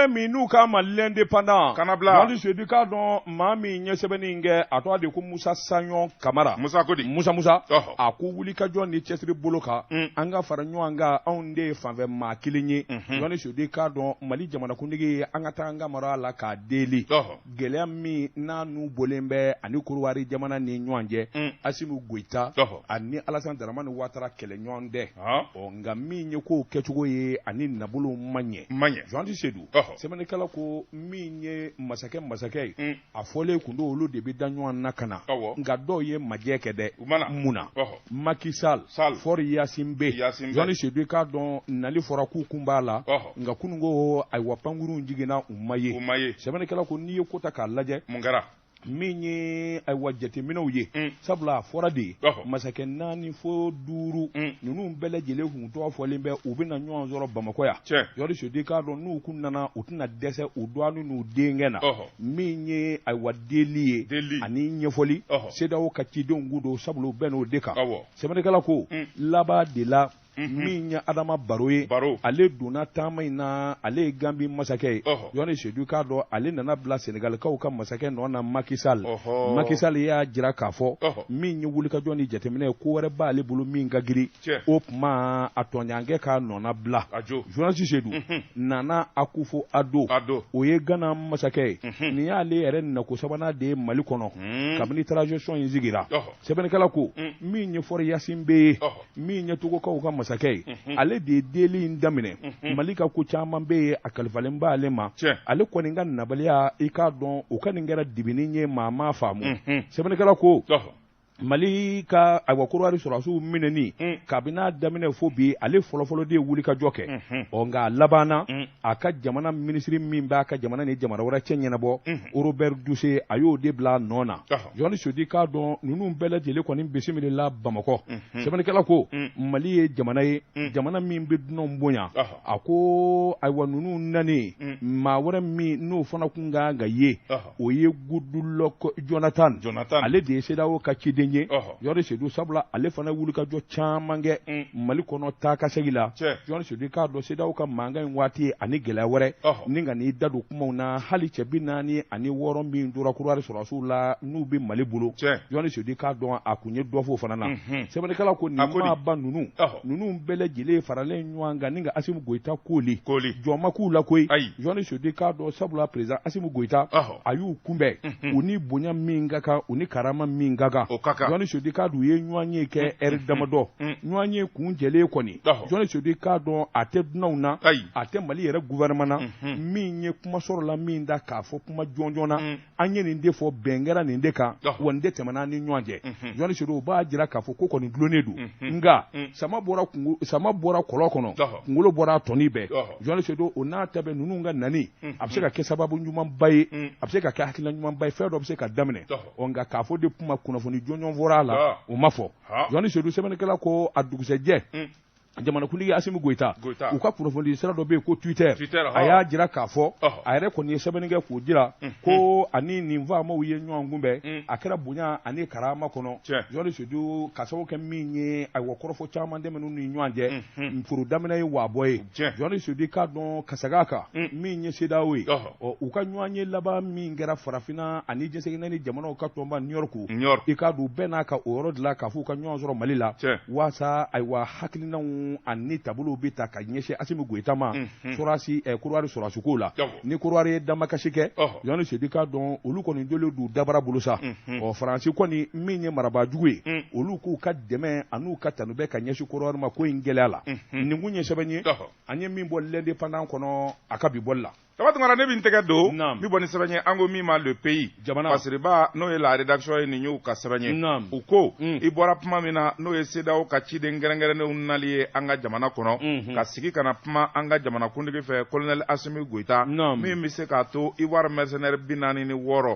bɛ min n'u ka Mali indépendant Kanabla Jean Sedi ka dɔn maa min ɲɛ sɛbɛnni kɛ a tɔgɔ de ko Musa Sanyon Kamara Musa Kodi Musa a ko wuli ka jɔ ni cɛsiri bolo kan an ka fara ɲɔgɔn kan anw de ye fanfɛ maa kelen ye Jean Sedi ka dɔn Mali jamanakuntigi an ka taa an ka mara la k'a deli gɛlɛya min n'a n'u bɔlen bɛ ani Korowari jamana ni ɲɔgɔn cɛ Asimu Goita ani Alassane Dramane Ouattara kɛlɛ ɲɔgɔn dɛ nka min ye k'o kɛcogo ye ani nabolo man ɲɛ Jean Seydou sɛbɛnnikɛla ko min ye masakɛ ye a fɔlen kun do olu de bɛ da ɲɔgɔn na ka na nka dɔw ye majɛ kɛ dɛ mun na Macky Sall Fori Yasin Bɛ Jean Seydou k'a dɔn nali fɔra k'u kun b'a la nka kunun ko ayiwa pankurun jiginna u ma ye sɛbɛnnikɛla ko n'i ye ko ta k'a lajɛ mun kɛra min ye ayiwa jateminɛw ye sabula a fɔra de masakɛ 4 fo 5 ninnu bɛɛ lajɛlen kun tɔgɔ fɔlen bɛ u bɛna ɲɔgɔn sɔrɔ Bamakɔ yan Jean Sedi k'a dɔn n'u kun nana u tɛna dɛsɛ u dɔgɔnin n'u denkɛ na min ye ayiwa deli ye ani ɲɛfɔli CEDEAO ka cidenw kun don sabula u bɛɛ n'o de kan sɛbɛnnikɛla ko laban de la min ye Adama Barrow ye ale donna taama in na ale ye Gambi masakɛ ye Jean Sedi k'a dɔn ale nana bila Sénégalikaw ka masakɛ nɔ na Macky Sall y'a jira k'a fɔ min ye wulikajɔ ni jateminɛ ye ko wɛrɛ b'ale bolo min ka giri o tuma a tɔɲankɛ ka nɔna bila Jean Sedi Nana Akufo-Addo o ye Ghana masakɛ ye nin y'ale yɛrɛ nako sabanan de ye Mali kɔnɔ kabini transition in sigira sɛbɛnnikɛla ko min ye Fori Yasin Bɛ ye min ye Togokaw ka masakɛ ye ale de ye deli in daminɛ Mali ka ko caman bɛ ye a kalifalen b'ale ma ale kɔni ka nabaliya i k'a dɔn o ka nin kɛra dibinin ye maa ma faamu sɛbɛnnikɛla ko Mali ka ayiwa Korowari sɔrɔdasiw minɛni kabin'a daminɛ fo bi ale fɔlɔfɔlɔ de ye wulikajɔ kɛ nka a labanna a ka jamana minisiri min b'a ka jamana ni jamana wɛrɛ cɛ ɲɛnabɔ Robert Duse a y'o de bila nɔ na Jean Sedi k'a dɔn ninnu bɛɛ lajɛlen kɔni bisimilala Bamakɔ sɛbɛnnikɛla ko Mali ye jamana min bɛ dunanw bonya a ko ayiwa ninnu nani maa wɛrɛ min n'o fana kun kan ka ye o ye Goodluck Jonathan ale de ye CEDEAO ka ciden Jean Sedi sabula ale fana wulikajɔ caman kɛ Mali kɔnɔ taa ka segin la Jean Sedi k'a dɔn CEDEAO ka mankan in waati ani gɛlɛya wɛrɛ ni ka n'i da don kumaw na hali cɛ 46 min tora Korowari sɔrɔdasiw la n'u bɛ Mali bolo Jean Sedi k'a dɔn a kun ye dɔ fɔ o fana na sɛbɛnnikɛla ko nin maa ba ninnu bɛɛ lajɛlen faralen ɲɔgɔn kan ni ka Asimu Goita kooli jɔn ma k'u la koyi Jean Sedi k'a dɔn sabula président Asimu Goita a y'u kunbɛn u ni bonya min ka kan u ni karama min ka kan Jean Sedi k'a dɔn u ye ɲɔgɔn ye kɛ ɛri damadɔ ɲɔgɔn ye kun jɛlen kɔni Jean Sedi k'a dɔn a tɛ dunanw na a tɛ Mali yɛrɛ gouvernement na min ye kuma sɔrɔ la min da k'a fɔ kuma jɔnjɔn na an ye nin de fɔ bɛn kɛra nin de kan wa nin de tɛmɛna ni ɲɔgɔn cɛ Jean Sedi o b'a jira k'a fɔ ko kɔni dulonnen don nka sama bɔra kɔlɔ kɔnɔ kunkolo bɔra a tɔni bɛɛ Jean Sedi o n'a ta bɛ ninnu ka nani a bɛ se ka kɛ sababu ɲumanba ye a bɛ se ka kɛ hakilina ɲumanba ye fɛn dɔ bɛ se ka daminɛ nka k'a fɔ de kuma kunnafoni jɔnjɔn fɔra a la o ma fɔ Jean Sedi sɛbɛnnikɛla ko a dugusɛjɛ jamanakuntigi Asimu Goita u ka kunnafoni sira dɔ bɛ yen ko Twitter a y'a jira k'a fɔ a yɛrɛ kɔni ye sɛbɛnni kɛ k'o jira ko ani nin faamaw ye ɲɔgɔn kunbɛn a kɛra bonya ani karama kɔnɔ Jean Sedi ka sababu kɛ min ye ayiwa kɔrɔfɔ caman tɛmɛn'u ni ɲɔgɔn cɛ foro daminɛ ye waabɔ ye Jean Sedi k'a dɔn ka segin a kan min ye CEDEAO ye u ka ɲɔgɔn ye laban min kɛra farafinna ani jɛnsɛginɛ ni jamanaw ka tɔnba New York i k'a dɔn bɛɛ n'a ka o yɔrɔ de la k'a fɔ u ka ɲɔgɔn sɔrɔ Mali la waasa ayiwa hakilinaw ani taabolo bɛ ta ka ɲɛsin Asimu Goita ma Korowari sɔrɔdasi ko la ni Korowari ye damakasi kɛ Jean Sedi k'a dɔn olu kɔni dolen don dabara bolo sa Faransi kɔni min ye marabaajugu ye olu k'u ka dɛmɛ an'u ka tanu bɛ ka ɲɛsin Korowari ma ko in gɛlɛya la nin kun ye sɛbɛn ye an ye min bɔ l'indépendant kɔnɔ a ka bi bɔli la Tabatungara ne bɛ n tɛgɛ don min bɔ ni sɛbɛn ye an ko min ma le pays Pasiriba n'o ye la rédaction ye nin y'u ka sɛbɛn ye u ko i bɔra kuma min na n'o ye CEDEAO ka ciden gɛrɛngɛrɛnnenw nali ye an ka jamana kɔnɔ ka sigi ka na kuma an ka jamanakuntigi fɛ colonel Asimu Goita min bɛ se k'a to Ivoire mercenaire 46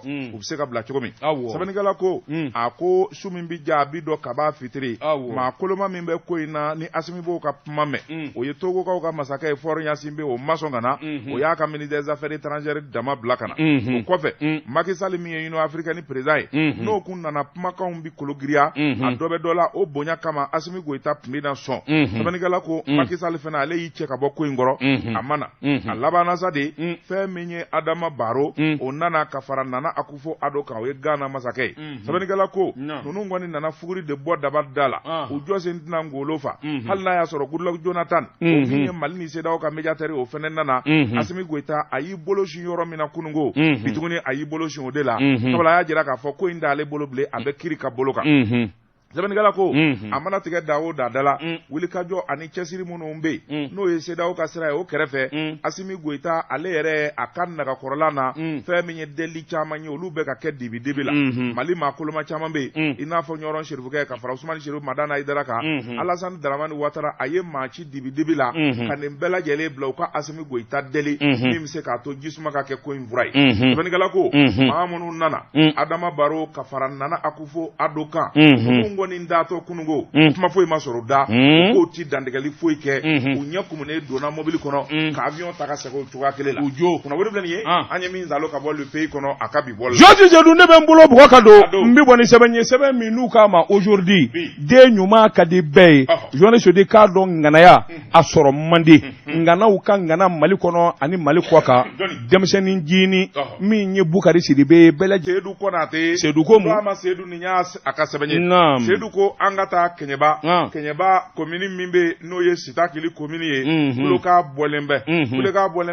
u bɛ se ka bila cogo min sɛbɛnnikɛla ko a ko su min bɛ ja a bɛ dɔn kaba fitiri maa koloma min bɛ ko in na ni Asimu b'o ka kuma mɛn o ye Togokaw ka masakɛ ye Fori Yasin Bɛ o ma sɔn ka na o y'a ka ministre des affaires étrangères dama bila kana o kɔfɛ Macky Sall min ye Union africaine président ye n'o kun nana kumakanw bi kologiriya a dɔ bɛ dɔ la o bonya kama Assimi Goïta tun bɛ na sɔn sɛbɛnnikɛla ko Macky Sall fana ale y'i cɛ ka bɔ ko in kɔrɔ a mana a labanna sa de fɛn min ye Adama Barrow o nana ka fara Nana Akufo-Addo kan o ye Ghana masakɛ ye sɛbɛnnikɛla ko ninnu kɔni nana fuguri de bɔ daba da la u jɔ sen tɛna ngolo fa hali n'a y'a sɔrɔ Goodluck Jonathan o min ye Mali ni CEDEAO ka médiateur o fɛnɛ nana Assimi Goïta a y'i bolo sin yɔrɔ min na kunungo bi tuguni a y'i bolo sin o de la sabula a y'a jira k'a fɔ ko in t'ale bolo bilen a bɛ kiri ka bolo kan sɛbɛnnikɛla ko a mana tigɛ da o da la wulikajɔ ani cɛsiri minnu bɛ yen n'o ye CEDEAO ka sira ye o kɛrɛfɛ Assimi Goïta ale yɛrɛ a ka nagakɔrɔla na fɛn min ye delili caman ye olu bɛ ka kɛ dibi la Mali maakoloma caman bɛ yen i n'a fɔ ɲɔrɔn Serifukɛ ka fara Usumani Serifu Madana Idara kan Alassane Dramane Ouattara a ye maa ci dibi la ka nin bɛɛ lajɛlen bila u ka Assimi Goïta deli min bɛ se k'a to jisuma ka kɛ ko in fura ye sɛbɛnnikɛla ko maa minnu nana Adama Barrow ka fara Nana Akufo-Addo kan nin dato kunungo kuma foyi ma sɔrɔ da ko ti dandɛgɛli foyi kɛ u ɲɛ kumunen donna mobili kɔnɔ ka avion ta ka segin o cogoya kelen la u jo kuna wɛrɛ filɛ nin ye an ye min zalo ka bɔ le pays kɔnɔ a ka bi bɔ la George Jadu ne bɛ n bolo bugɔ ka don n bɛ bɔ ni sɛbɛn ye sɛbɛn min n'u k'a ma aujourd'hui den ɲuman ka di bɛɛ ye journaliste de k'a dɔn ŋanaya a sɔrɔ man di ŋanaw ka ŋana Mali kɔnɔ ani Mali kɔ kan denmisɛnnin jini min ye Bukari Sidibe bɛɛ lajɛlen Seydou Konate Seydou ko mun Seydou ni y'a a ka sɛbɛn ye Seydou ko an ka taa Keɲeba commune min bɛ n'o ye Sitakili commune ye Kuloka bɔlen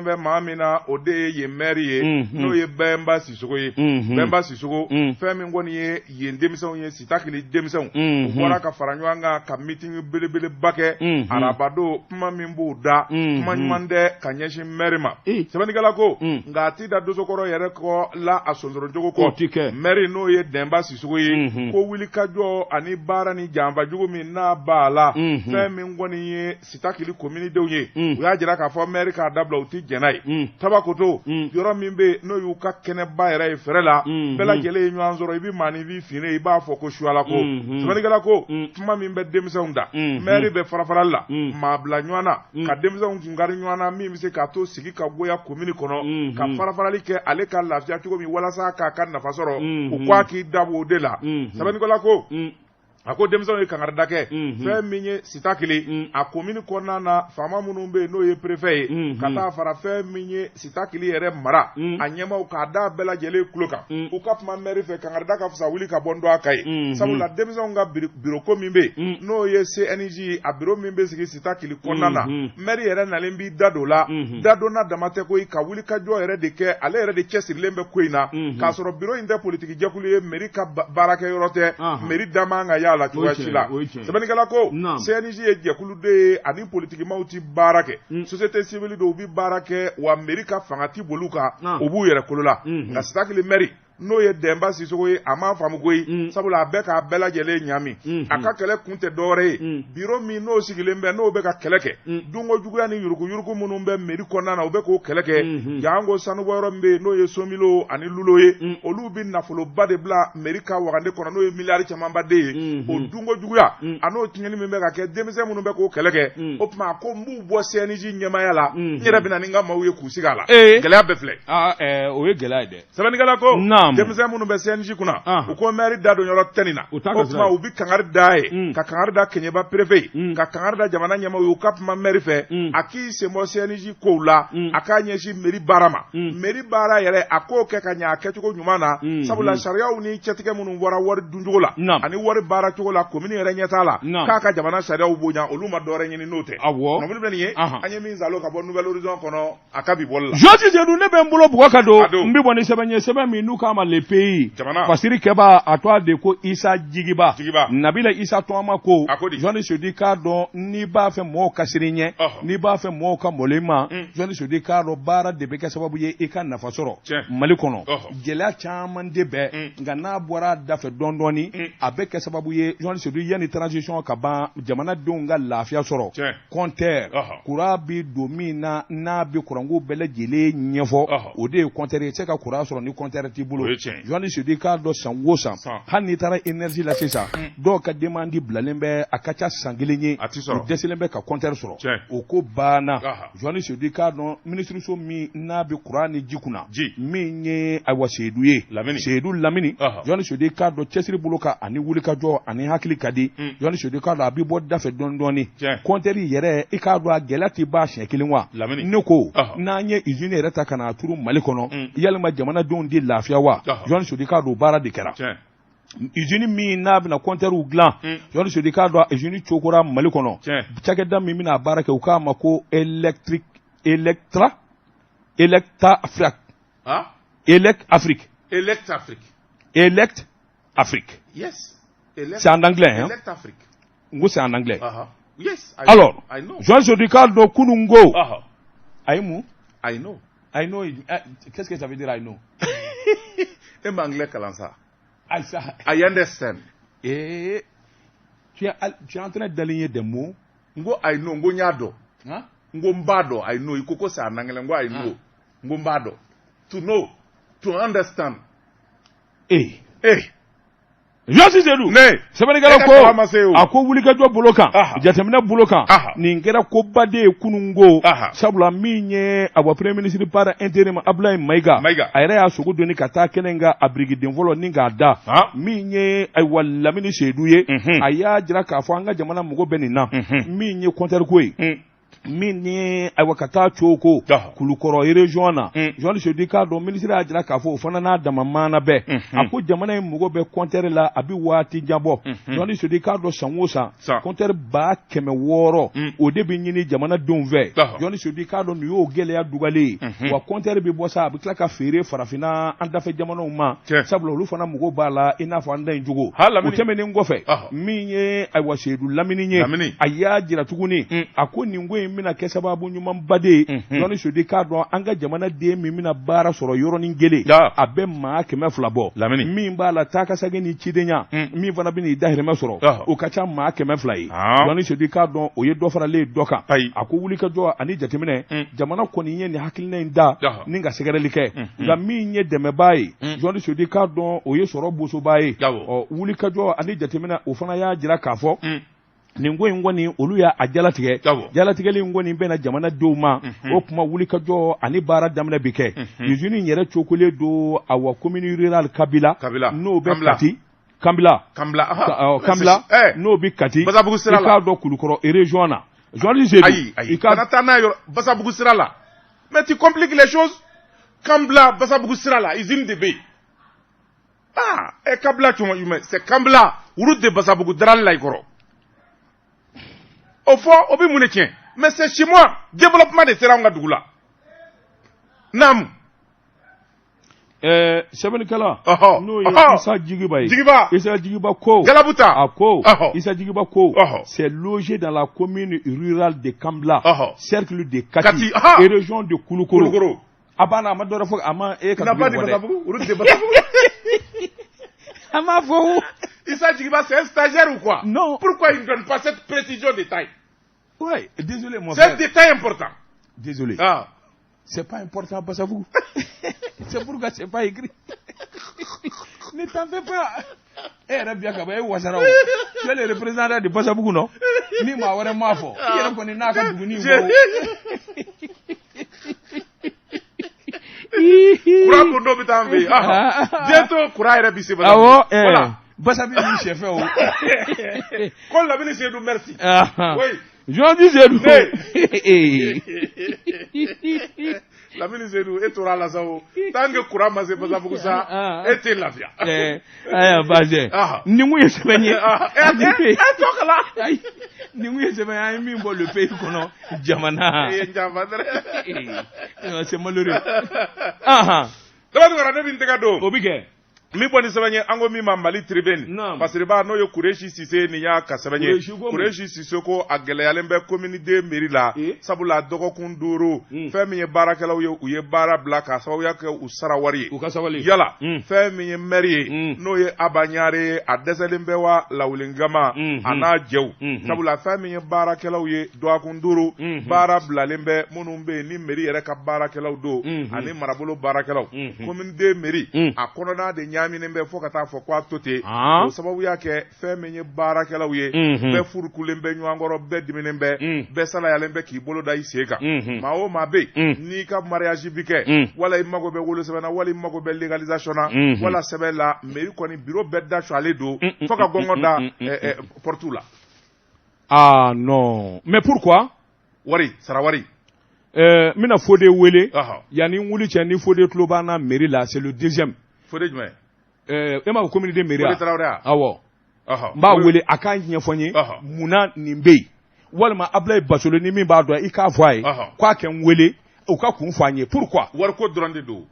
bɛ maa min na o de ye yen maire ye n'o ye Bɛnba Sisoko ye Bɛnba Sisoko fɛn min kɔni ye yen denmisɛnw ye Sitakili denmisɛnw u bɔra ka fara ɲɔgɔn kan ka meeting belebeleba kɛ arabado kuma min b'u da kuma ɲuman tɛ ka ɲɛsin maire ma sɛbɛnnikɛla ko nka a ti da dosokɔrɔ yɛrɛ kɔ la a sonsɔrɔjogo kɔ maire n'o ye Dɛnba Sisoko ye ko wulikajɔ ani baara ni janfa jugu min n'a b'a la fɛn min kɔni ye Sitakili commune denw ye u y'a jira k'a fɔ maire k'a dabila u ti jɛn'a ye Tabakoto yɔrɔ min bɛ n'o y'u ka kɛnɛba yɛrɛ ye fɛrɛ la bɛɛ lajɛlen ye ɲɔgɔn sɔrɔ i bɛ maanifin finen i b'a fɔ ko suyala ko sɛbɛnnikɛla ko kuma min bɛ denmisɛnw da maire bɛ farafarali la maa bila ɲɔgɔn na ka denmisɛnw kunkari ɲɔgɔn na min bɛ se k'a to sigi ka goya commune kɔnɔ ka farafarali kɛ ale ka lafiya cogo min walasa k'a ka nafa sɔrɔ u k'a k'i dabɔ o de la sɛbɛnnikɛla ko a ko denmisɛnw ye kangarida kɛ fɛn min ye Sitakili a commune kɔnɔna na faama minnu bɛ yen n'o ye préfet ye ka taa fara fɛn min ye Sitakili yɛrɛ mara a ɲɛmaw k'a da bɛɛ lajɛlen tulo kan u ka kuma maire fɛ kangarida ka fisa wuli ka bɔ n dɔ a ka ye sabula denmisɛnw ka bureau ko min bɛ yen n'o ye CNJ a bureau min bɛ sigi Sitakili kɔnɔna na maire yɛrɛ nalen b'i da don la da don na dama tɛ koyi ka wuli ka jɔ yɛrɛ de kɛ ale yɛrɛ de cɛsirilen bɛ ko in na k'a sɔrɔ bureau in tɛ politique jɛkulu ye mairie ka baarakɛyɔrɔ tɛ mairie da man ka y'a la cogoya si la sɛbɛnnikɛla ko CNJ ye jɛkulu de ye ani politikimaw ti baara kɛ société civile dɔw bi baara kɛ wa mairie ka fanga ti bolu kan u b'u yɛrɛ kolo la nka Sitakili maire n'o ye Dɛnba Sisoko ye a m'a faamu koyi sabula a bɛ k'a bɛɛ lajɛlen ɲami a ka kɛlɛ kun tɛ dɔwɛrɛ ye bureau min n'o sigilen bɛ n'o bɛ ka kɛlɛ kɛ dunko juguya ni yuruku minnu bɛ mairie kɔnɔna na u bɛ k'o kɛlɛ kɛ janko sanubɔyɔrɔ min bɛ yen n'o ye Somilo ani Lulo ye olu bɛ nafoloba de bila mairie ka wagande kɔnɔ n'o ye miliyari camanba de ye o dunko juguya a n'o tiɲɛni min bɛ ka kɛ denmisɛn minnu bɛ k'o kɛlɛ kɛ o tuma ko n b'u bɔ CNJ ɲɛmaya la n yɛrɛ bɛ na ni n ka maaw ye k'u sigi a la gɛlɛya bɛɛ filɛ o ye gɛlɛya ye dɛ sɛbɛnnikɛla ko denmisɛn minnu bɛ CNJ kunna u ko maire da don yɔrɔ tɛ nin na o tuma u bɛ kangari da ye ka kangari da Keɲeba préfet ka kangari da jamana ɲɛmaaw ye u ka kuma maire fɛ a k'i sen bɔ CNJ kow la a k'a ɲɛsin mairie baara ma mairie baara yɛrɛ a k'o kɛ ka ɲɛ a kɛcogo ɲuman na sabula sariyaw ni cɛtigɛ minnu bɔra wari duncogo la ani wari baara cogo la commune yɛrɛ ɲɛ t'a la k'a ka jamana sariyaw bonya olu ma dɔwɛrɛ ɲini n'o tɛ nɔbili bɛ nin ye an ye min zalo ka bɔ Nouvelle Horizon kɔnɔ a ka bi bɔli la George Jadu ne bɛ n bolo bugɔ ka don n bɛ bɔ ni sɛbɛn ye sɛbɛn min n'u k'a ma le pays Fasiri Kɛba a tɔgɔ de ko Isa Jigiba Nabila Isa Tɔma ko journaliste di k'a dɔn n'i b'a fɛ mɔgɔw ka siri ɲɛ n'i b'a fɛ mɔgɔw ka mɔlen ma journaliste di k'a dɔn baara de bɛ kɛ sababu ye i ka nafa sɔrɔ Mali kɔnɔ gɛlɛya caman de bɛ nka n'a bɔra da fɛ dɔɔni dɔɔni a bɛ kɛ sababu ye journaliste di yanni transition ka ban jamanadenw ka lafiya sɔrɔ compteur courant bi don min na n'a bɛ kuranko bɛɛ lajɛlen ɲɛfɔ o de ye compteur ye i tɛ se ka courant sɔrɔ ni compteur t'i bolo bolo journaliste de k'a dɔn san o san hali n'i taara énergie la sisan dɔw ka demande bilalen bɛ a ka ca san kelen ye u dɛsɛlen bɛ ka compteur sɔrɔ o ko banna journaliste de k'a dɔn ministre min n'a bɛ courant ni ji kunna min ye ayiwa Seydou ye Seydou Lamini journaliste de k'a dɔn cɛsiri bolo kan ani wulikajɔ ani hakili ka di journaliste de k'a dɔn a bɛ bɔ da fɛ dɔɔni dɔɔni compteur yɛrɛ i k'a dɔn a gɛlɛya tɛ ban siɲɛ kelen wa ne ko n'an ye usine yɛrɛ ta ka na turu Mali kɔnɔ yalima jamanadenw de lafiya wa journaliste de k'a dɔn baara de kɛra usine min n'a bɛna compteurw dilan journaliste de k'a dɔn usine cokora Mali kɔnɔ cakɛda min bɛna baara kɛ u k'a ma ko Elect Afrique. Yes. C'est en anglais, hein? Elect Afrique. Ngo c'est en anglais. Yes. Alors, I know. João Ricardo Kunungo. Aïmou? I know. I know. Qu'est-ce que ça veut dire I know? Et anglais kalansa. I understand. Et tu es en train d'aligner des mots. Ngo I know. Ngo nyado. Hein? Ngo mbado. I know. Ikoko c'est en anglais. Ngo I know. Ngo mbado. To know. To understand. Josi Seydou Sebenigala ko a ko wulikajɔ bolo kan jateminɛ bolo kan nin kɛra koba de ye kunungo sabula min ye a premier ministre par intérim Abdoulaye Maïga a yɛrɛ y'a sogo doni ka taa kɛnɛ ka a birigiden fɔlɔ ni k'a da min ye ayiwa Lamini Seydou ye a y'a jira k'a fɔ an ka jamana mago bɛ nin na min ye compteur ko ye min ni ayiwa ka taa Coko Kulukɔrɔ région na journaliste de k'a dɔn ministre y'a jira k'a fɔ o fana n'a dama maana bɛɛ a ko jamana in mago bɛ compteur la a bɛ waati jan bɔ journaliste de k'a dɔn san o san compteur 600 o de bɛ ɲini jamanadenw fɛ journaliste de k'a dɔn nin y'o gɛlɛya dugalen ye wa compteur bɛ bɔ sa a bɛ tila ka feere farafinna an dafɛ jamanaw ma sabula olu fana mago b'a la i n'a fɔ an da in cogo o tɛmɛnen kɔfɛ min ye ayiwa Seydou Lamini ye a y'a jira tuguni a ko nin ko in bɛna kɛ sababu ɲumanba de ye journaliste de k'a dɔn an ka jamanaden min bɛna baara sɔrɔ yɔrɔnin kelen a bɛ maa 200 bɔ min b'a la taa ka segin ni cidenya min fana bɛ n'i dahirimɛ sɔrɔ o ka ca maa 200 ye journaliste de k'a dɔn o ye dɔ faralen dɔ kan a ko wulikajɔ ani jateminɛ jamana kɔni ye nin hakilina in da ni ka sɛgɛrɛli kɛ nka min ye dɛmɛbaa ye journaliste de k'a dɔn o ye sɔrɔ bosoba ye wulikajɔ ani jateminɛ o fana y'a jira k'a fɔ nin ko in kɔni olu y'a jalatigɛ jalatigɛli in kɔni bɛna jamanadenw ma o kuma wulikajɔ ani baara daminɛ bɛ kɛ usine in yɛrɛ cokolen don awa commune rurale Kabila n'o bɛ Kati Kambila n'o bɛ Kati i k'a dɔn Kulukɔrɔ région na journaliste ayi kana taa n'a ye Basabugu sira la mais tu compliques les choses Kambila Basabugu sira la usine de bɛ yen Kabila c'est Kambila route de Basabugu Daral la i kɔrɔ. Au fond, au bout de mais c'est chez moi, développement de Seranga Dougla. Nam. Sebenikala. No, Issa Djigiba Ko. Galabuta. Ako. Issa Djigiba Ko. C'est logé dans la commune rurale de Kambla. Cercle de Kati. Et région de Kulukoro. Abana Amadora Fok Ama et n'a pas de Basabugu, route de Basabugu. Issa Djigiba, c'est un stagiaire ou quoi? Non. Pourquoi il ne donne pas cette précision de détail? Ouais, désolé mon frère. C'est un détail important. Désolé. C'est pas important à Basabugu. C'est pourquoi c'est pas écrit. Ne t'en fais pas. Rabia Kaba, Ouassara. Tu es le représentant de Basabugu, non? Ni ma wara mafo. Il reconnaît Naka Duguni. Kura Kondo Bitambi. Bientôt, Kura est rabissé. Voilà. Basabi ni chef. Quand la ministre dit merci. Oui. Jean disais nous. La ministre est au Razao. Tant que Kura Mazé Basabugu ça, était la via. Bazé. Nimouye Sebenye. Nimouye Sebenye, Mimbo le pays qu'on Jamana. C'est malheureux. D'abord, on a devenu Tegado. Obike. mi boni sɛbɛn ango mi ma Mali Tribune parce que ba no ye Kureshi Sise ni ya ka sɛbɛn Kureshi Sise ko a gɛlɛyalen bɛ commune de mairie la sabula dɔgɔkun 5 fɛn min ye baarakɛlaw ye u ye baara bila ka sababuya kɛ u sara wari ye yala fɛn min ye maire ye n'o ye Abanyare a dɛsɛlen bɛ wa Lawulingama a n'a jɛw sabula fɛn min ye baarakɛlaw ye dɔgɔkun 5 baara bilalen bɛ minnu bɛ ni mairie yɛrɛ ka baarakɛlaw do ani marabolo baarakɛlaw commune de mairie a kɔnɔna de ɲaaminen bɛ fo ka taa fɔ k'a to ten o sababu y'a kɛ fɛn min ye baarakɛlaw ye bɛɛ furukulen bɛ ɲɔgɔn kɔrɔ bɛɛ diminen bɛ bɛɛ salayalen bɛ k'i bolo da i sen kan maa o maa bɛ yen n'i ka mariage bi kɛ wala i mago bɛ wolosɛbɛn na wala i mago bɛ légalisation na wala sɛbɛn la mairie kɔni bureau bɛɛ dasualen don fo ka gɔngɔn da porte la. Ah non mais pourquoi wari sara wari mina Fodé wele yani wuli cɛ ni Fodé tulo b'an na mairie la c'est le deuxième Fodé jumɛn e ma commune de mairie Fodé Traoré awɔ n b'a wele a k'a ɲɛfɔ n ye munna nin bɛ yen walima Ablaye Basolo ni min b'a dɔn i k'a fɔ a ye k'a kɛ n wele u ka kun fɔ an ye pourquoi wariko dɔrɔn de don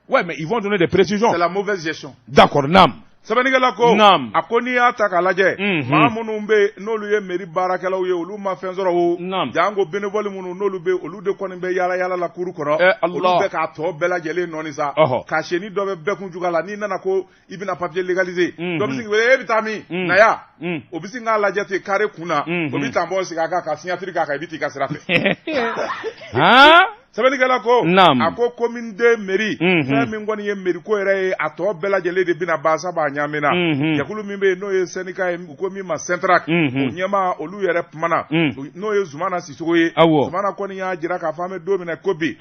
ouais mais ils vont donner des précisions c'est la mauvaise gestion d'accord naam sɛbɛnnikɛla ko a ko n'i y'a ta k'a lajɛ maa minnu bɛ n'olu ye mairie baarakɛlaw ye olu ma fɛn sɔrɔ o janko bénévole minnu n'olu bɛ olu de kɔni bɛ yaala yaala la kuru kɔnɔ olu bɛ k'a tɔ bɛɛ lajɛlen nɔni sa k'a siyɛni dɔ bɛ bɛɛ kun jugu la n'i nana ko i bɛna papier légaliser dɔ bɛ sin k'i wele e bɛ taa min na yan o bɛ sin k'a lajɛ ten carré kun na o bɛ tanbɔn sigi a kan ka signature k'a kan i bɛ t'i ka sira fɛ. sɛbɛnnikɛla ko a ko commune de mairie fɛn min kɔni ye mairie ko yɛrɛ ye a tɔ bɛɛ lajɛlen de bɛna ban sabu a ɲaamina jɛkulu min bɛ yen n'o ye syndicat ye u ko min ma Centrac o ɲɛmaa olu yɛrɛ kumana n'o ye Zumana Sisoko ye Zumana kɔni y'a jira k'a fɔ an bɛ don min na ko bi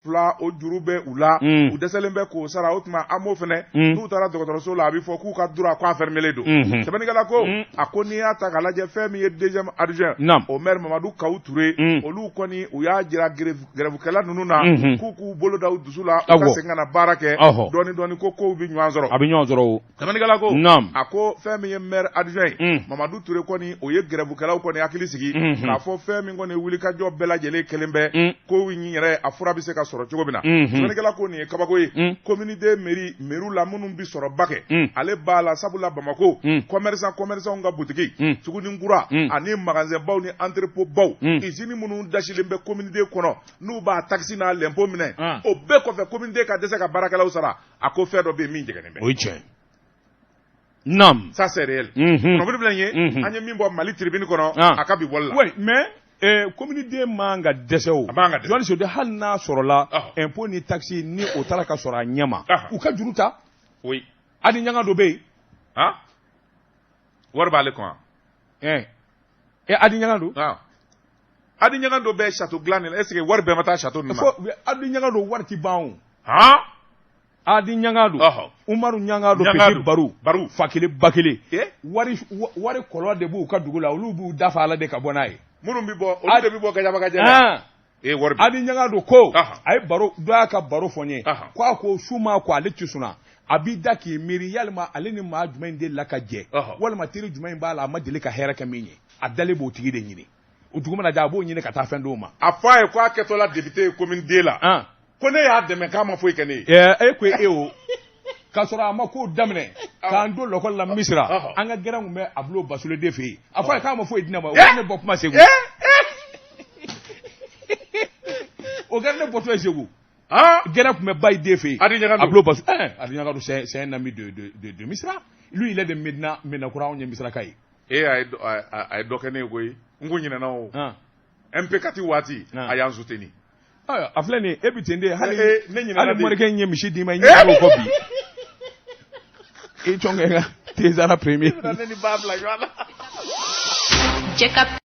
fila o juru bɛ u la u dɛsɛlen bɛ k'o sara o tuma an b'o fɛnɛ n'u taara dɔgɔtɔrɔso la a bɛ fɔ k'u ka dura ko enfermé don sɛbɛnnikɛla ko a ko n'i y'a ta k'a lajɛ fɛn min ye deuxième adjoint o maire Mamadou Kawu Touré olu kɔni u y'a jira grèvekɛla ninnu na k'u k'u bolo da u dusu la u ka segin ka na baara kɛ dɔɔni dɔɔni ko kow bɛ ɲɔgɔn sɔrɔ a bɛ ɲɔgɔn sɔrɔ o sɛbɛnnikɛla ko a ko fɛn min ye maire adjoint Mamadou Touré kɔni o ye grèvekɛlaw kɔni hakili sigi k'a fɔ fɛn min kɔni wulikajɔ bɛɛ lajɛlen kelen bɛ kow ɲi yɛrɛ a fura bɛ se ka sɔrɔ cogo min na sɛbɛnnikɛla ko nin ye kabako ye commune de mairie maire la minnu bi sɔrɔ ba kɛ ale b'a la sabula Bamako commerçant ka boutique suguni kura ani magasin baw ni entrepôt baw usine minnu dasilen bɛ commune de kɔnɔ n'u b'a taxe n'a l'impôt minɛ o bɛɛ kɔfɛ commune de ka dɛsɛ ka baarakɛlaw sara a ko fɛn dɔ bɛ yen min jɛgɛnnen bɛ o ye tiɲɛ naam ça c'est réel kunnafoni filɛ nin ye an ye min bɔ Mali Tribune kɔnɔ a ka bi bɔli la oui mais communauté man ka dɛsɛ o Johan Sode hali n'a sɔrɔla impôt ni taxe ni o taara ka sɔrɔ a ɲɛma u ka juru ta adi ɲanga dɔ bɛ yen wari b'ale kun adi ɲanga don adi ɲanga dɔ bɛ château dilan de la est ce que wari bɛɛ ma taa château ninnu ma adi ɲanga don wari ti ban o adi ɲanga don Umaru ɲanga don Petit Baru fa kelen ba kelen wari kɔlɔn de b'u ka dugu la olu b'u dafa ala de ka bɔ n'a ye minnu bɛ bɔ olu de bɛ bɔ gajabagajɛ la wari adi ɲanga don ko a ye baro dɔ y'a ka baro fɔ n ye k'a ko su ma ko ale ti sɔnna a b'i da k'i miiri yalima ale ni maa jumɛn de la ka jɛ walima teri jumɛn b'a la a ma deli ka hɛrɛ kɛ min ye a dalen b'o tigi de ɲini o dugu mana ja a b'o ɲini ka taa fɛn dɔw ma a fɔ a ye k'a kɛtɔ la député ye commune D la ko ne y'a dɛmɛ k'a ma foyi kɛ ne ye e ko e o k'a sɔrɔ a ma ko daminɛ k'an don lɔkɔli la Misira an ka gɛrɛn kun bɛ Abdou Basolo de fɛ yen a fɔ a ye k'a ma foyi di ne ma o kɛra ne bɔ kuma Segu o kɛra ne bɔtɔ ye Segu gɛrɛn kun bɛ Bayi de fɛ yen Abdou Basolo Adi Ɲagadu c'est un ami de Misira lui il est de Médina Kura anw ye Misiraka ye a ye dɔ kɛ ne ye koyi n ko ɲinɛna o MP kati waati a y'an soutenir a filɛ nin ye e bi ten de hali morikɛ in ye misi d'i ma i ɲɛ o kɔ bi i jɔn kɛ n ka Tezara premier